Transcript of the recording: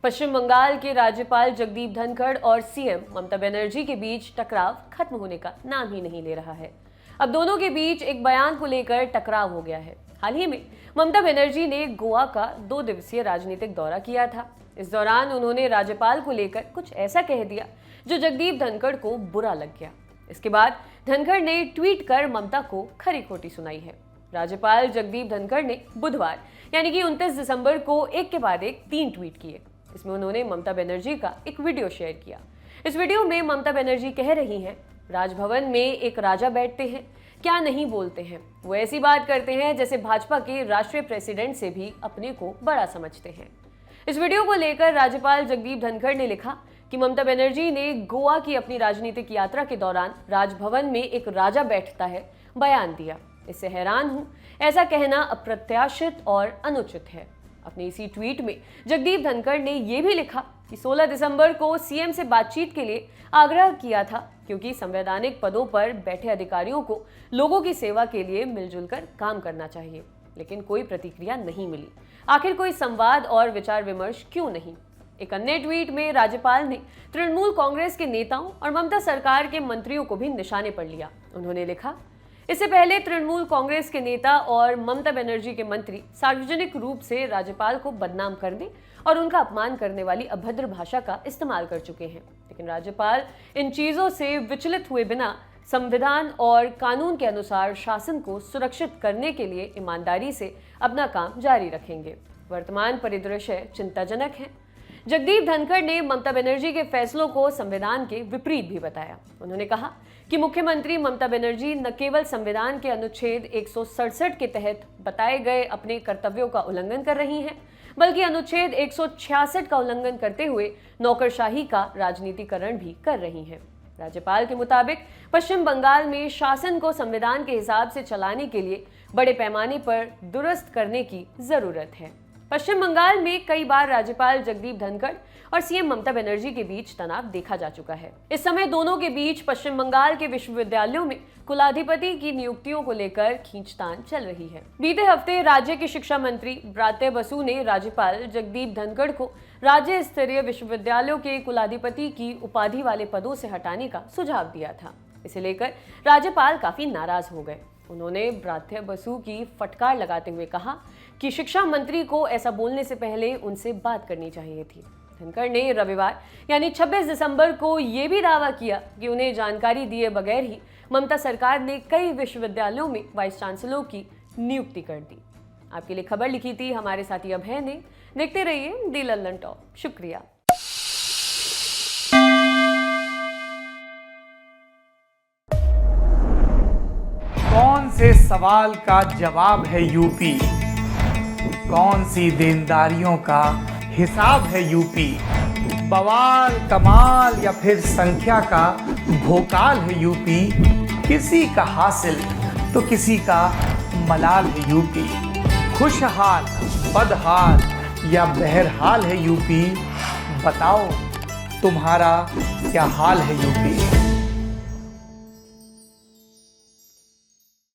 पश्चिम बंगाल के राज्यपाल जगदीप धनखड़ और सीएम ममता बनर्जी के बीच टकराव खत्म होने का नाम ही नहीं ले रहा है। अब दोनों के बीच एक बयान को लेकर टकराव हो गया है। हाल ही में ममता बनर्जी ने गोवा का 2 दिवसीय राजनीतिक दौरा किया था। इस दौरान उन्होंने राज्यपाल को लेकर कुछ ऐसा कह दिया जो जगदीप धनखड़ को बुरा लग गया। इसके बाद धनखड़ ने ट्वीट कर ममता को खरी खोटी सुनाई है। राज्यपाल जगदीप धनखड़ ने बुधवार यानी कि 29 दिसंबर को एक के बाद एक 3 ट्वीट किए। इसमें उन्होंने ममता बनर्जी का एक वीडियो शेयर किया। इस वीडियो में ममता बनर्जी कह रही हैं, राजभवन में एक राजा बैठते हैं, क्या नहीं बोलते हैं। वो ऐसी बात करते हैं जैसे भाजपा के राष्ट्रीय प्रेसिडेंट से भी अपने को बड़ा समझते हैं। इस वीडियो को लेकर राज्यपाल जगदीप धनखड़ ने लिखा कि ममता बनर्जी ने गोवा की अपनी राजनीतिक यात्रा के दौरान राजभवन में एक राजा बैठता है बयान दिया। इससे हैरान हूं, ऐसा कहना अप्रत्याशित और अनुचित है। अपने इसी ट्वीट में जगदीप धनखड़ ने यह भी लिखा कि 16 दिसंबर को सीएम से बातचीत के लिए आग्रह किया था, क्योंकि संवैधानिक पदों पर बैठे अधिकारियों को लोगों की सेवा के लिए मिलजुल कर काम करना चाहिए, लेकिन कोई प्रतिक्रिया नहीं मिली। आखिर कोई संवाद और विचार विमर्श क्यों नहीं। एक अन्य ट्वीट में राज्यपाल ने तृणमूल कांग्रेस के नेताओं और ममता सरकार के मंत्रियों को भी निशाने पर लिया। उन्होंने लिखा, इससे पहले तृणमूल कांग्रेस के नेता और ममता बनर्जी के मंत्री सार्वजनिक रूप से राज्यपाल को बदनाम करने और उनका अपमान करने वाली अभद्र भाषा का इस्तेमाल कर चुके हैं, लेकिन राज्यपाल इन चीजों से विचलित हुए बिना संविधान और कानून के अनुसार शासन को सुरक्षित करने के लिए ईमानदारी से अपना काम जारी रखेंगे। वर्तमान परिदृश्य चिंताजनक है। जगदीप धनखड़ ने ममता बनर्जी के फैसलों को संविधान के विपरीत भी बताया। उन्होंने कहा कि मुख्यमंत्री ममता बनर्जी न केवल संविधान के अनुच्छेद 167 के तहत बताए गए अपने कर्तव्यों का उल्लंघन कर रही हैं, बल्कि अनुच्छेद 166 का उल्लंघन करते हुए नौकरशाही का राजनीतिकरण भी कर रही हैं। राज्यपाल के मुताबिक पश्चिम बंगाल में शासन को संविधान के हिसाब से चलाने के लिए बड़े पैमाने पर दुरुस्त करने की जरूरत है। पश्चिम बंगाल में कई बार राज्यपाल जगदीप धनखड़ और सीएम ममता बनर्जी के बीच तनाव देखा जा चुका है। इस समय दोनों के बीच पश्चिम बंगाल के विश्वविद्यालयों में कुलाधिपति की नियुक्तियों को लेकर खींचतान चल रही है। बीते हफ्ते राज्य के शिक्षा मंत्री ब्रात्य बसु ने राज्यपाल जगदीप धनखड़ को राज्य स्तरीय विश्वविद्यालयों के कुलाधिपति की उपाधि वाले पदों से हटाने का सुझाव दिया था। इसे लेकर राज्यपाल काफी नाराज हो गए। उन्होंने ब्रात्य बसु की फटकार लगाते हुए कहा कि शिक्षा मंत्री को ऐसा बोलने से पहले उनसे बात करनी चाहिए थी। धनखड़ ने रविवार यानी 26 दिसंबर को यह भी दावा किया कि उन्हें जानकारी दिए बगैर ही ममता सरकार ने कई विश्वविद्यालयों में वाइस चांसलरों की नियुक्ति कर दी। आपके लिए खबर लिखी थी हमारे साथी अभय ने। देखते रहिए दी लल्लन टॉप। शुक्रिया। कौन से सवाल का जवाब है यूपी, कौन सी देनदारियों का हिसाब है यूपी, बवाल कमाल या फिर संख्या का भोकाल है यूपी, किसी का हासिल तो किसी का मलाल है यूपी, खुशहाल बदहाल या बहरहाल है यूपी, बताओ तुम्हारा क्या हाल है यूपी।